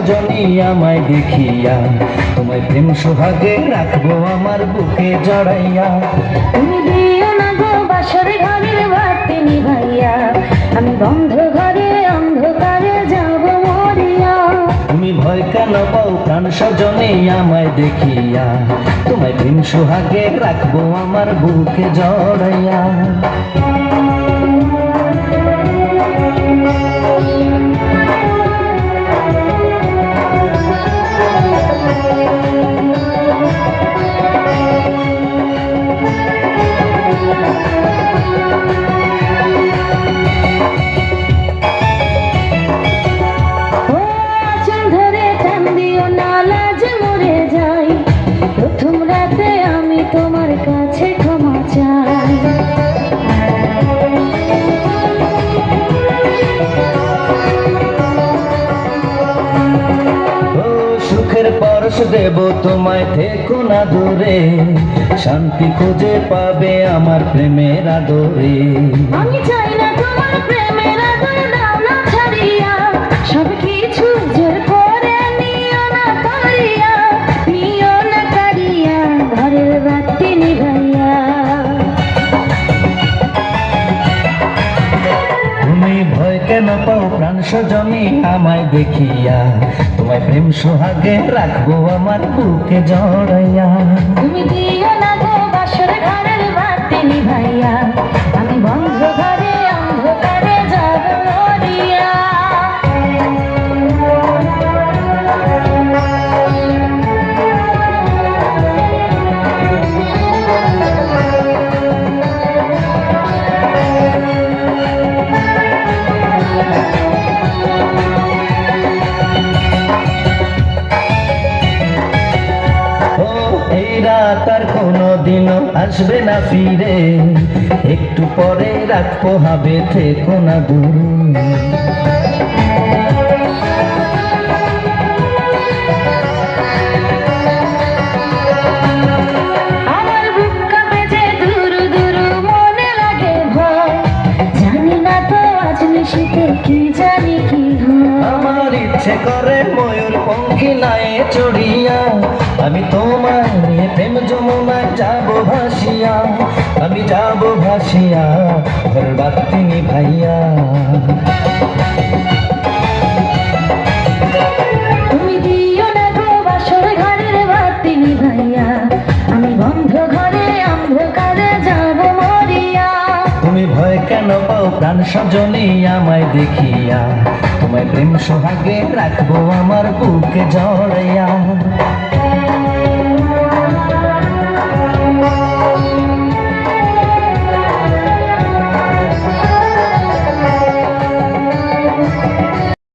সজনী আমায় দেখিয়া, তোমায় প্রেম সোহাগে রাখবো আমার বুকে জড়াইয়া। তুমি দিও না গো বাসর ঘরের বাতি নিভাইয়া, আমি বন্ধ ঘরে অন্ধকারে যাব মরিয়া। তুমি ভয় কেন পাও প্রাণ সজনী আমায় দেখিয়া, তোমায় প্রেম সোহাগে রাখবো আমার বুকে জড়াইয়া। তোমার কাছে ক্ষমা চাই, সুখের পরশ দেব তোমায়, থেকো না দূরে, শান্তি খুঁজে পাবে আমার প্রেমের আদরে। আমি চাই না তোমার প্রেমের আদর, দাও না ছাড়িয়া, সব কিছু জোর করে নিও না কারিয়া, নিও না কারিয়া ঘরের বাতি নিভাইয়া। তুমি ভয় কেন পাও প্রাণ সজনী আমায় দেখিয়া, তোমায় প্রেম সোহাগে রাখবো আমার বুকে জড়াইয়া। তুমি দিও না গো বাসর ঘরের বাতি নিভাইয়া, আমি বন্ধ ঘরে অন্ধকারে যাব মরিয়া। তার কোনোদিনও আসবে না ফিরে, একটু পরে রাখবো হবে, থেকো না দূরে। আমার বুক কাঁপে যে দুরু দুরু, মনে লাগে ভয়, জানি না তো আজ নিশিতে কি জানি কি হয়। আমার ইচ্ছে করে ময়ূর পঙ্খী নায়ে চড়িয়া, আমি তোমার নিয়ে প্রেম যমুনায় যাব ভাসিয়া, আমি যাব ভাসিয়া ঘর বাতি নিভাইয়া। তুমি দিও না গো বাসর ঘরের বাতি নিভাইয়া, আমি বন্ধ ঘরে অন্ধকারে যাব মরিয়া। তুমি ভয় কেন পাও প্রাণ সজনী আমায় দেখিয়া, তোমায় প্রেম সোহাগে রাখবো আমার বুকে জড়াইয়া।